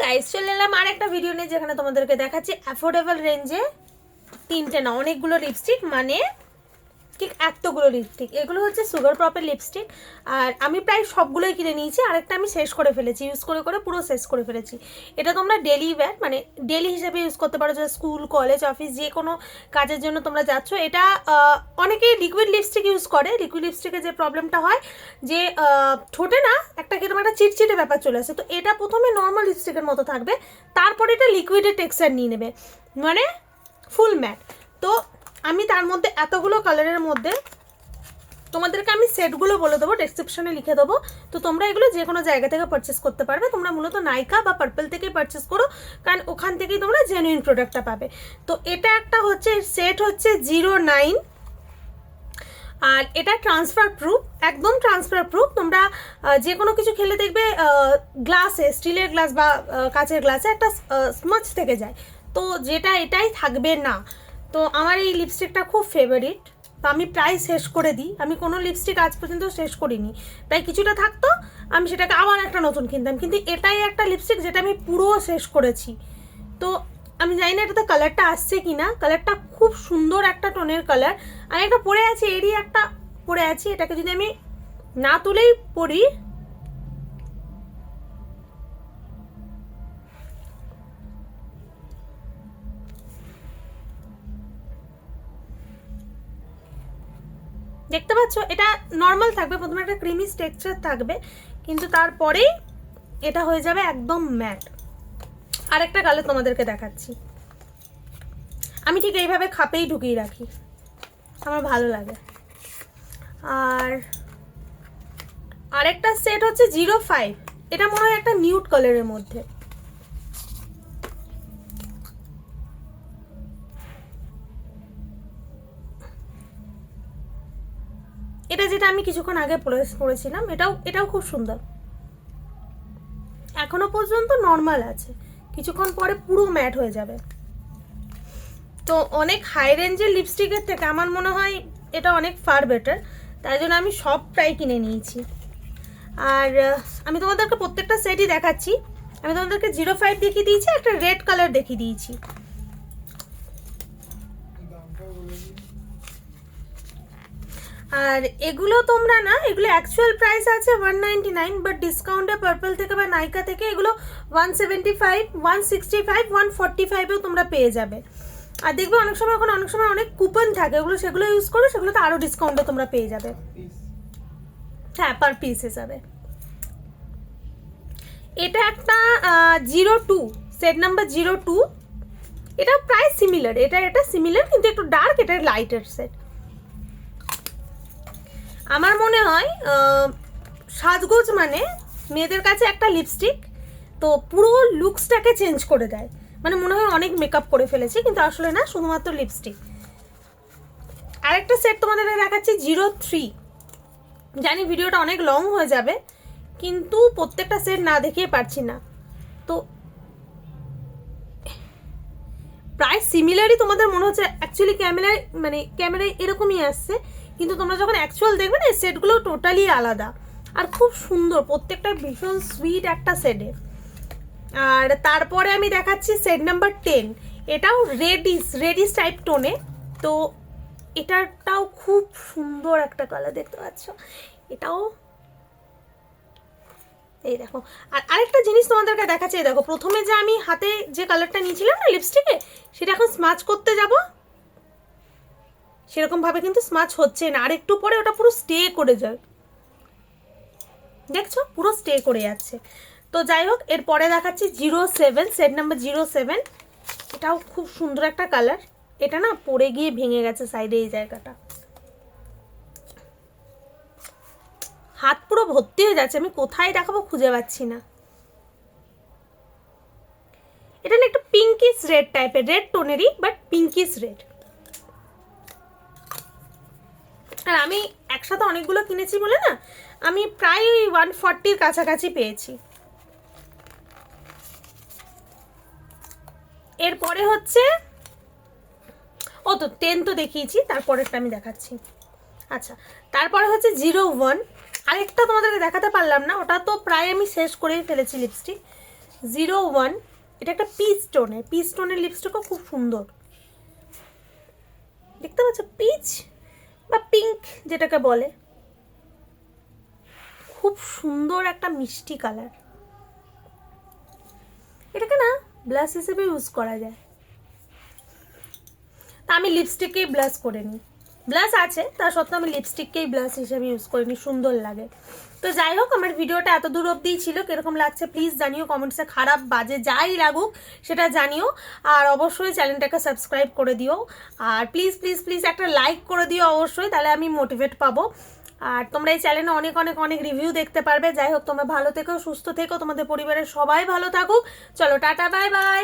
Guys, চলে এলাম আর একটা ভিডিও নিয়ে যেখানে তোমাদেরকে দেখাচ্ছি অ্যাফোর্ডেবল রেঞ্জে তিনটে না অনেকগুলো লিপস্টিক, মানে ঠিক এতগুলো লিপস্টিক। এগুলো হচ্ছে সুগার প্রপের লিপস্টিক, আর আমি প্রায় সবগুলোই কিনে নিয়েছি। আরেকটা আমি শেষ করে ফেলেছি, ইউজ করে করে পুরো শেষ করে ফেলেছি। এটা তোমরা ডেলি ওয়্যার মানে ডেলি হিসেবে ইউজ করতে পারো, যে স্কুল কলেজ অফিস যে কোনো কাজের জন্য তোমরা যাচ্ছ। এটা অনেকেই লিকুইড লিপস্টিক ইউজ করে। লিকুইড লিপস্টিকের যে প্রবলেমটা হয় যে ঠোঁটে না একটা কিরকম একটা চিটচিটে ব্যাপার চলে আসে। তো এটা প্রথমে নর্মাল লিপস্টিকের মতো থাকবে, তারপরে এটা লিকুইডের টেক্সচার নিয়ে নেবে, মানে ফুল ম্যাট। তো আমি তার মধ্যে এতগুলো কালারের মধ্যে তোমাদেরকে আমি সেটগুলো বলে দেবো, ডেসক্রিপশনে লিখে দেবো। তো তোমরা এগুলো যে কোনো জায়গা থেকে পারচেস করতে পারবে। তোমরা মূলত নাইকা বা পার্পল থেকেই পারচেস করো, কারণ ওখান থেকেই তোমরা জেনুইন প্রোডাক্টটা পাবে। তো এটা একটা হচ্ছে সেট হচ্ছে 09, আর এটা ট্রান্সফার প্রুফ, একদম ট্রান্সফার প্রুফ। তোমরা যে কোনো কিছু খেলে দেখবে গ্লাসে, স্টিলের গ্লাস বা কাঁচের গ্লাসে একটা স্মাচ থেকে যায়, তো যেটা এটাই থাকবে না। তো আমার এই লিপস্টিকটা খুব ফেভারিট, তো আমি প্রায় শেষ করে দিই। আমি কোনো লিপস্টিক আজ পর্যন্ত শেষ করিনি, তাই কিছুটা থাকতো আমি সেটাকে আবার একটা নতুন কিনতাম। কিন্তু এটাই একটা লিপস্টিক যেটা আমি পুরো শেষ করেছি। তো আমি জানি না এটাতে কালারটা আসছে কি না, কালারটা খুব সুন্দর একটা টোনের কালার। আমি একটা পরে আছি, এরই একটা পরে আছি, এটাকে যদি আমি না তুলেই পরি, দেখতে পাচ্ছ এটা নর্মাল থাকবে, প্রথমে একটা ক্রিমি টেক্সচার থাকবে, কিন্তু তারপরেই এটা হয়ে যাবে একদম ম্যাট। আরেকটা কালার তোমাদেরকে দেখাচ্ছি, আমি ঠিক এইভাবে খাপেই ঢুকিয়ে রাখি, আমার ভালো লাগে। আর আরেকটা সেট হচ্ছে 05, এটা মনে হয় একটা নিউড কালারের মধ্যে। এটা যেটা আমি কিছুক্ষণ আগে পরেছিলাম, এটাও খুব সুন্দর। এখনো পর্যন্ত নর্মাল আছে, কিছুক্ষণ পরে পুরো ম্যাট হয়ে যাবে। তো অনেক হাই রেঞ্জের লিপস্টিকের থেকে আমার মনে হয় এটা অনেক ফার বেটার, তাই জন্য আমি সব প্রায় কিনে নিয়েছি। আর আমি তোমাদেরকে প্রত্যেকটা সেটই দেখাচ্ছি। আমি তোমাদেরকে 05 দেখিয়ে দিয়েছি, একটা রেড কালার দেখিয়ে দিয়েছি। আর এগুলো তোমরা না, এগুলো অ্যাকচুয়াল প্রাইস আছে 199, বাট ডিসকাউন্টে পার্পল থেকে বা নাইকা থেকে এগুলো 175, 165, 145এও তোমরা পেয়ে যাবে। আর দেখবে অনেক সময় অনেক কুপন থাকে, সেগুলো ইউজ করো, সেগুলোতে আরও ডিসকাউন্টে তোমরা পেয়ে যাবে। হ্যাঁ, পার পিস হিসাবে। এটা একটা 02, সেট নাম্বার 02। এটা প্রায় সিমিলার, এটা সিমিলার, কিন্তু একটু ডার্ক, এটা লাইটের সেট। আমার মনে হয় সাজগোজ মানে মেয়েদের কাছে একটা লিপস্টিক তো পুরো লুকসটাকে চেঞ্জ করে দেয়, মানে মনে হয় অনেক মেকআপ করে ফেলেছে, কিন্তু আসলে না, শুধুমাত্র লিপস্টিক। আরেকটা সেট তোমাদের দেখাচ্ছি 03। জানি ভিডিওটা অনেক লং হয়ে যাবে, কিন্তু প্রত্যেকটা সেট না দেখিয়ে পারছি না। তো প্রায় সিমিলারই তোমাদের মনে হচ্ছে, অ্যাকচুয়ালি ক্যামেরায় এরকমই আসছে, কিন্তু তোমরা যখন অ্যাকচুয়াল দেখবে না, এই সেটগুলো টোটালি আলাদা আর খুব সুন্দর, প্রত্যেকটা ভীষণ সুইট একটা সেটে। আর তারপরে আমি দেখাচ্ছি সেট নাম্বার 10, এটাও রেডিস টাইপ টোনে। তো এটাটাও খুব সুন্দর একটা কালার, দেখতে পাচ্ছ, এটাও এই দেখো। আর আরেকটা জিনিস তোমাদেরকে দেখাচ্ছি, এই দেখো, প্রথমে যে আমি হাতে যে কালারটা নিয়েছিলাম না লিপস্টিকে, সেটা এখন স্মাচ করতে যাব, সেরকমভাবে কিন্তু স্মাচ হচ্ছে না, আর একটু পরে ওটা পুরো স্টে করে যায়, দেখছো, পুরো স্টে করে যাচ্ছে। তো যাই হোক, এরপরে দেখাচ্ছি 07, সেট নাম্বার 07। এটাও খুব সুন্দর একটা কালার। এটা না পরে গিয়ে ভেঙে গেছে সাইডে এই জায়গাটা, হাত পুরো ভর্তি হয়ে যাচ্ছে, আমি কোথায় দেখাবো খুঁজে পাচ্ছি না। এটা না একটু পিঙ্কিশ রেড টাইপের, রেড টোনেরই, বাট পিঙ্কিশ রেড। আর আমি একসাথে অনেকগুলো কিনেছি বলে না, আমি প্রায় ওই 140-র কাছাকাছি পেয়েছি। এরপরে হচ্ছে ও তো 10 তো দেখিয়েছি, তারপরেরটা আমি দেখাচ্ছি। আচ্ছা, তারপরে হচ্ছে 01, আরেকটা তোমাদেরকে দেখাতে পারলাম না, ওটা তো প্রায় আমি শেষ করেই ফেলেছি লিপস্টিক। 01। এটা একটা পিচ টোনের লিপস্টিকও খুব সুন্দর, দেখতে পাচ্ছ, পিচ বা পিঙ্ক যেটাকে বলে, খুব সুন্দর একটা মিষ্টি কালার। এটাকে না ব্লাশ হিসেবে ইউজ করা যায়, তা আমি লিপস্টিককেই ব্লাশ করে নিই। ব্লাশ আছে, তা সত্ত্বেও আমি লিপস্টিককেই ব্লাশ হিসেবে ইউজ করে নিই, সুন্দর লাগে। তো যাই হোক, আমার ভিডিওটা এত দূর অবধিই ছিল। কীরকম লাগছে প্লিজ জানিও কমেন্টসে, খারাপ বাজে যাই লাগুক সেটা জানিও। আর অবশ্যই চ্যানেলটাকে সাবস্ক্রাইব করে দিও, আর প্লিজ প্লিজ প্লিজ একটা লাইক করে দিও অবশ্যই, তাহলে আমি মোটিভেট পাবো। আর তোমরা এই চ্যানেলে অনেক অনেক অনেক রিভিউ দেখতে পারবে। যাই হোক, তোমরা ভালো থেকো, সুস্থ থেকো, তোমাদের পরিবারের সবাই ভালো থাকুক। চলো টাটা, বাই বাই।